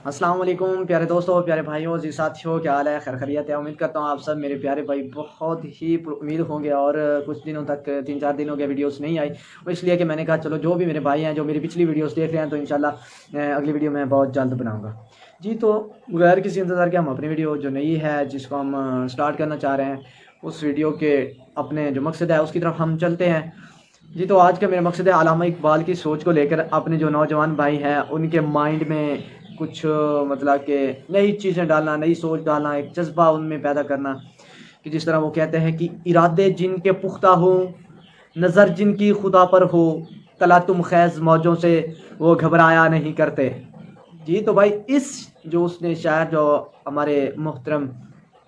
السلام علیکم پیارے دوستوں، پیارے بھائیوں، جی ساتھیوں، کیا حال ہے؟ خیر خیریت ہے؟ امید کرتا ہوں آپ سب میرے پیارے بھائی بہت ہی امید ہوں گے۔ اور کچھ دنوں تک 3-4 دن ہو گئے ویڈیوز نہیں آئی، وہ اس لیے کہ میں نے کہا چلو جو بھی میرے بھائی ہیں جو میری پچھلی ویڈیوز دیکھ رہے ہیں تو انشاءاللہ اگلی ویڈیو میں بہت جلد بناؤں گا۔ جی تو بغیر کسی انتظار کے ہم اپنی ویڈیو جو نئی ہے جس کو ہم سٹارٹ کرنا چاہ رہے ہیں اس ویڈیو کے اپنے جو مقصد ہے اس کی طرف ہم چلتے ہیں۔ جی تو آج کا میرا مقصد ہے علامہ اقبال کی سوچ کو لے کر اپنے جو نوجوان بھائی ہیں ان کے مائنڈ میں کچھ مطلب کہ نئی چیزیں ڈالنا، نئی سوچ ڈالنا، ایک جذبہ ان میں پیدا کرنا کہ جس طرح وہ کہتے ہیں کہ ارادے جن کے پختہ ہوں، نظر جن کی خدا پر ہو، تلاطم خیز موجوں سے وہ گھبرایا نہیں کرتے۔ جی تو بھائی اس نے شاعر جو ہمارے محترم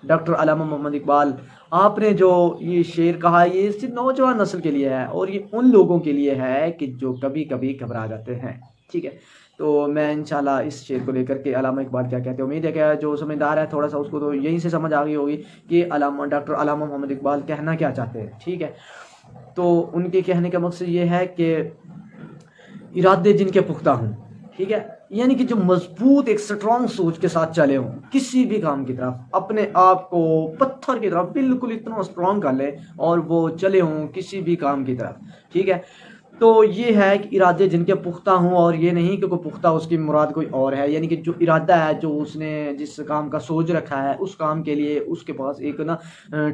ڈاکٹر علامہ محمد اقبال آپ نے جو یہ شعر کہا، یہ صرف نوجوان نسل کے لیے ہے اور یہ ان لوگوں کے لیے ہے کہ جو کبھی کبھی گھبرا جاتے ہیں، ٹھیک ہے؟ تو میں انشاءاللہ اس شعر کو لے کر کے علامہ اقبال کیا کہتے ہیں، امید ہے کہ جو سمجھدار ہے تھوڑا سا اس کو تو یہیں سے سمجھ آ گئی ہوگی کہ ڈاکٹر علامہ محمد اقبال کہنا کیا چاہتے ہیں، ٹھیک ہے؟ تو ان کے کہنے کا مقصد یہ ہے کہ ارادے جن کے پختہ ہوں، ٹھیک ہے، یعنی کہ جو مضبوط ایک سٹرونگ سوچ کے ساتھ چلے ہوں کسی بھی کام کی طرف، اپنے آپ کو پتھر کی طرف بالکل اتنا سٹرونگ کر لے اور وہ چلے ہوں کسی بھی کام کی طرف، ٹھیک ہے؟ تو یہ ہے کہ ارادے جن کے پختہ ہوں، اور یہ نہیں کہ کوئی پختہ اس کی مراد کوئی اور ہے، یعنی کہ جو ارادہ ہے، جو اس نے جس کام کا سوچ رکھا ہے اس کام کے لیے اس کے پاس ایک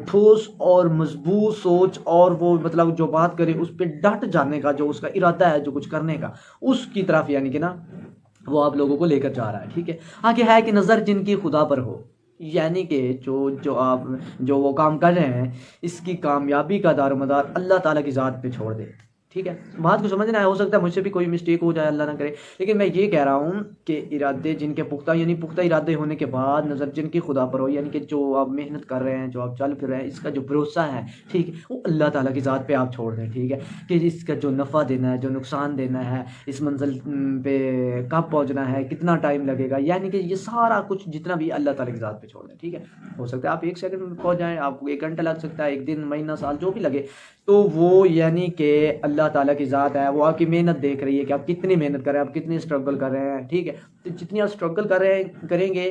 ٹھوس اور مضبوط سوچ، اور وہ مطلب جو بات کرے اس پہ ڈٹ جانے کا جو اس کا ارادہ ہے جو کچھ کرنے کا اس کی طرف، یعنی کہ وہ آپ لوگوں کو لے کر جا رہا ہے، ٹھیک ہے؟ آگے ہے کہ نظر جن کی خدا پر ہو، یعنی کہ جو وہ کام کر رہے ہیں اس کی کامیابی کا دار و مدار اللہ تعالیٰ کی ذات پہ چھوڑ دے، ٹھیک ہے؟ بات کو سمجھنا ہے، ہو سکتا ہے مجھ سے بھی کوئی مسٹیک ہو جائے، اللہ نہ کرے، لیکن میں یہ کہہ رہا ہوں کہ ارادے جن کے پختہ، یعنی پختہ ارادے ہونے کے بعد نظر جن کی خدا پر ہو، یعنی کہ جو آپ محنت کر رہے ہیں، جو آپ چل پھر رہے ہیں، اس کا جو بھروسہ ہے، ٹھیک ہے، وہ اللہ تعالیٰ کی ذات پہ آپ چھوڑ دیں، ٹھیک ہے؟ کہ اس کا جو نفع دینا ہے، جو نقصان دینا ہے، اس منزل پہ کب پہنچنا ہے، کتنا ٹائم لگے گا، یعنی کہ یہ سارا کچھ جتنا بھی اللہ تعالیٰ کی ذات پہ چھوڑ دیں، ٹھیک ہے؟ ہو سکتا ہے آپ 1 سیکنڈ میں پہنچ جائیں، آپ کو 1 گھنٹہ لگ سکتا ہے، 1 دن، مہینہ، سال، جو بھی لگے، تو وہ یعنی کہ اللہ تعالیٰ کی ذات ہے، وہ آپ کی محنت دیکھ رہی ہے کہ آپ کتنی محنت کر رہے ہیں، آپ کتنی اسٹرگل کر رہے ہیں، ٹھیک ہے؟ تو جتنی آپ اسٹرگل کریں گے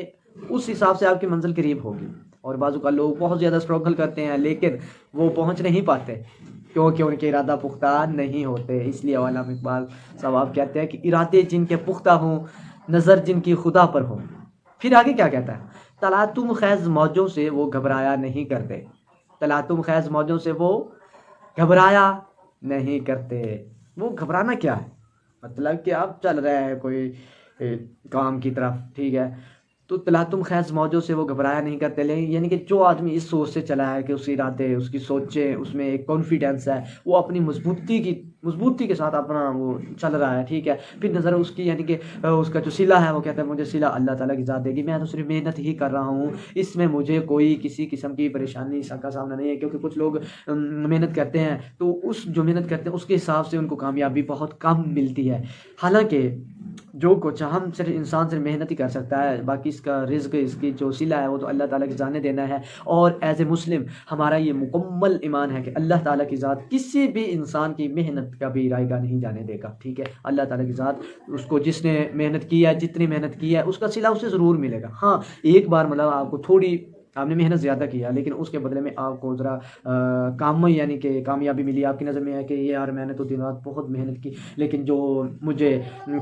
اس حساب سے آپ کی منزل قریب ہوگی۔ اور بعض اوقات لوگ بہت زیادہ اسٹرگل کرتے ہیں لیکن وہ پہنچ نہیں پاتے کیونکہ ان کے ارادہ پختہ نہیں ہوتے، اس لیے علامہ اقبال صاحب آپ کہتے ہیں کہ ارادے جن کے پختہ ہوں، نظر جن کی خدا پر ہو۔ پھر آگے کیا کہتا ہے؟ تلاطم خیز موجوں سے وہ گھبرایا نہیں کرتے، تلاطم خیز موجوں سے وہ گھبرایا نہیں کرتے۔ وہ گھبرانا کیا ہے؟ مطلب کہ آپ چل رہے ہیں کوئی کام کی طرف، ٹھیک ہے، تو تلاطم خیز موجوں سے وہ گھبرایا نہیں کرتے، یعنی کہ جو آدمی اس سوچ سے چلا ہے کہ اس ارادے، اس کی سوچیں، اس میں ایک کانفیڈنس ہے، وہ اپنی مضبوطی کے ساتھ اپنا وہ چل رہا ہے، ٹھیک ہے؟ پھر نظر اس کی، یعنی کہ اس کا جو صلہ ہے، وہ کہتا ہے مجھے صلہ اللہ تعالیٰ کی ذات دے گی، میں تو صرف محنت ہی کر رہا ہوں، اس میں مجھے کوئی کسی قسم کی پریشانی کا سامنا نہیں ہے، کیونکہ کچھ لوگ محنت کرتے ہیں تو اس جو محنت کرتے ہیں اس کے حساب سے ان کو کامیابی بہت کم ملتی ہے، حالانکہ جو کچھ ہم صرف انسان صرف محنت ہی کر سکتا ہے، باقی اس کا رزق، اس کی جو صلہ ہے وہ تو اللہ تعالیٰ کی ذات دینا ہے۔ اور ایز اے مسلم ہمارا یہ مکمل ایمان ہے کہ اللہ تعالیٰ کی ذات کسی بھی انسان کی محنت کا بھی رائے گاہ نہیں جانے دے گا، ٹھیک ہے؟ اللہ تعالیٰ کی ذات اس کو جس نے محنت کی ہے، جتنی محنت کی ہے، اس کا صلہ اسے ضرور ملے گا۔ ہاں ایک بار مطلب آپ کو آپ نے محنت زیادہ کیا لیکن اس کے بدلے میں آپ کو ذرا یعنی کہ کامیابی ملی، آپ کی نظر میں ہے کہ یار میں نے تو دن رات بہت محنت کی لیکن جو مجھے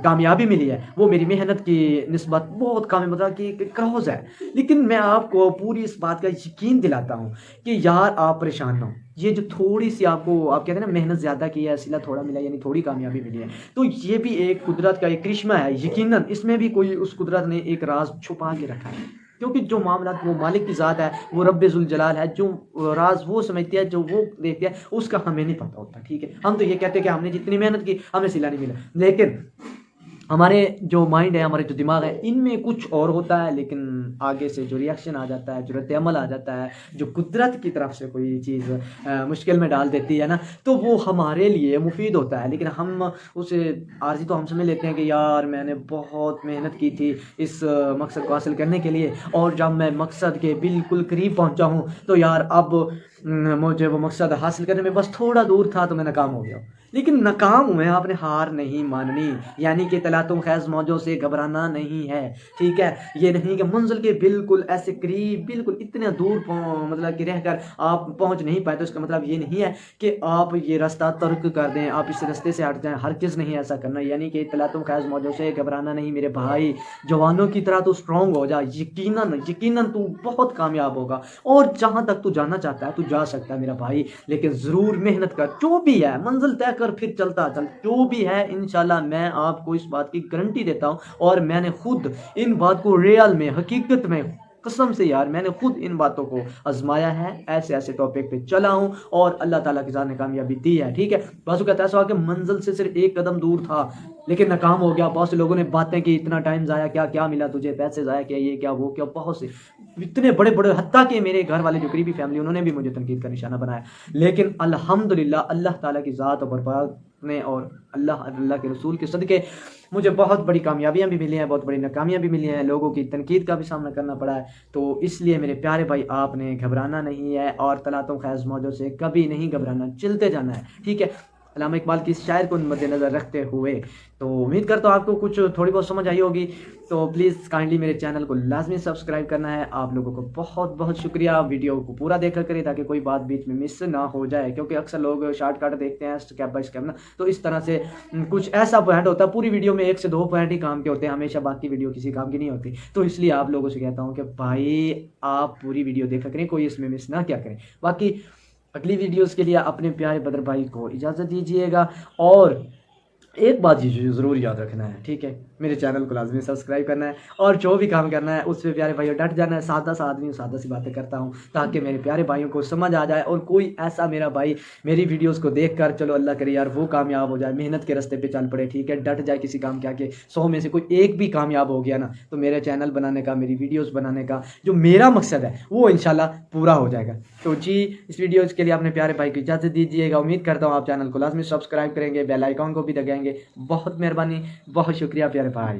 کامیابی ملی ہے وہ میری محنت کی نسبت بہت کم ہے، مطلب کہ کروز ہے، لیکن میں آپ کو پوری اس بات کا یقین دلاتا ہوں کہ یار آپ پریشان نہ ہو، یہ جو تھوڑی سی آپ کہتے ہیں نا محنت زیادہ کی ہے، صلہ تھوڑا ملا، یعنی تھوڑی کامیابی ملی ہے، تو یہ بھی ایک قدرت کا ایک کرشمہ ہے، یقیناً اس میں بھی کوئی اس قدرت نے ایک راز چھپا کے رکھا ہے، کیونکہ جو معاملات وہ مالک کی ذات ہے، وہ رب ذوالجلال ہے، جو راز وہ سمجھتی ہے، جو وہ دیکھتی ہے، اس کا ہمیں نہیں پتہ ہوتا، ٹھیک ہے؟ ہم تو یہ کہتے ہیں کہ ہم نے جتنی محنت کی ہمیں صلہ نہیں ملا، لیکن ہمارے جو مائنڈ ہے، ہمارے جو دماغ ہے، ان میں کچھ اور ہوتا ہے، لیکن آگے سے جو ریاکشن آ جاتا ہے، جو رد عمل آ جاتا ہے، جو قدرت کی طرف سے کوئی چیز مشکل میں ڈال دیتی ہے نا، تو وہ ہمارے لیے مفید ہوتا ہے، لیکن ہم اسے عارضی تو ہم سمجھ لیتے ہیں کہ یار میں نے بہت محنت کی تھی اس مقصد کو حاصل کرنے کے لیے، اور جب میں مقصد کے بالکل قریب پہنچا ہوں تو یار اب مجھے وہ مقصد حاصل کرنے میں بس تھوڑا دور تھا تو میں ناکام ہو گیا، لیکن ناکام ہوئے ہیں، آپ نے ہار نہیں ماننی، یعنی کہ تلاطم خیز موجوں سے گھبرانا نہیں ہے، ٹھیک ہے؟ یہ نہیں کہ منزل کے بالکل ایسے قریب، بالکل اتنے دور مطلب کہ رہ کر آپ پہنچ نہیں پائے، تو اس کا مطلب یہ نہیں ہے کہ آپ یہ راستہ ترک کر دیں، آپ اس راستے سے ہٹ جائیں، ہرگز نہیں ایسا کرنا، یعنی کہ تلاطم خیز موجوں سے گھبرانا نہیں میرے بھائی، جوانوں کی طرح تو اسٹرانگ ہو جا، یقیناً تو بہت کامیاب ہوگا، اور جہاں تک تو جانا چاہتا ہے تو جا سکتا ہے میرا بھائی، لیکن ضرور محنت کر، جو بھی ہے منزل طے کر پھر چلتا چل، جو بھی ہے انشاءاللہ میں آپ کو اس بات کی گارنٹی دیتا ہوں، اور میں نے خود ان بات کو ریئل میں، حقیقت میں، قسم سے یار میں نے خود ان باتوں کو آزمایا ہے، ایسے ٹاپک پہ چلا ہوں اور اللہ تعالیٰ کی ذات نے کامیابی دی ہے، ٹھیک ہے؟ بعض اوقات ایسا ہوا کہ منزل سے صرف ایک قدم دور تھا لیکن ناکام ہو گیا، بہت سے لوگوں نے باتیں کی، اتنا ٹائم ضائع کیا، کیا ملا تجھے، پیسے ضائع کیا، یہ کیا وہ کیا، بہت سے اتنے بڑے حتیٰ کہ میرے گھر والے جو قریبی فیملی انہوں نے بھی مجھے تنقید کا نشانہ بنایا، لیکن الحمدللہ اللہ تعالیٰ کی ذات و برکات نے اور اللہ کے رسول کے صدقے مجھے بہت بڑی کامیابیاں بھی ملی ہیں، بہت بڑی ناکامیاں بھی ملی ہیں، لوگوں کی تنقید کا بھی سامنا کرنا پڑا ہے، تو اس لیے میرے پیارے بھائی آپ نے گھبرانا نہیں ہے، اور تلاطم خیز موجوں سے کبھی نہیں گھبرانا، چلتے جانا ہے، ٹھیک ہے؟ علامہ اقبال کی اس شاعر کو مد نظر رکھتے ہوئے تو امید کرتا ہوں آپ کو کچھ تھوڑی بہت سمجھ آئی ہوگی، تو پلیز کائنڈلی میرے چینل کو لازمی سبسکرائب کرنا ہے، آپ لوگوں کو بہت شکریہ، ویڈیو کو پورا دیکھا کریں تاکہ کوئی بات بیچ میں مس نہ ہو جائے، کیونکہ اکثر لوگ شارٹ کٹ دیکھتے ہیں اسٹیپ بائی اسٹیپ نا، تو اس طرح سے کچھ ایسا پوائنٹ ہوتا ہے، پوری ویڈیو میں 1 سے 2 پوائنٹ ہی کام کے ہوتے ہیں، ہمیشہ باقی ویڈیو کسی کام کی نہیں ہوتی، تو اس لیے آپ لوگوں سے کہتا ہوں کہ بھائی آپ پوری ویڈیو دیکھا کریں، کوئی اس میں مس نہ کیا کریں، باقی اگلی ویڈیوز کے لیے اپنے پیارے بدر بھائی کو اجازت دیجیے گا، اور ایک بات ضرور یاد رکھنا ہے، ٹھیک ہے؟ میرے چینل کو لازمی سبسکرائب کرنا ہے، اور جو بھی کام کرنا ہے اس پہ پیارے بھائیوں ڈٹ جانا ہے، سادہ سا آدمی ہوں، سادہ سی باتیں کرتا ہوں تاکہ میرے پیارے بھائیوں کو سمجھ آ جائے، اور کوئی ایسا میرا بھائی میری ویڈیوز کو دیکھ کر چلو اللہ کرے یار وہ کامیاب ہو جائے، محنت کے راستے پہ چل پڑے، ٹھیک ہے؟ ڈٹ جائے کسی کام کے آگے، 100 میں سے کوئی ایک بھی کامیاب ہو گیا نا تو میرے چینل بنانے کا، میری ویڈیوز بنانے کا جو میرا مقصد ہے وہ انشاءاللہ پورا ہو جائے گا، تو جی اس ویڈیوز کے لیے اپنے پیارے بھائی کو اجازت دیجیے گا، امید کرتا ہوں آپ چینل کو لازمی سبسکرائب کریں گے، بیل آئیکن کو بھی دبائیں گے، بہت مہربانی، بہت شکریہ پیارے بھائی۔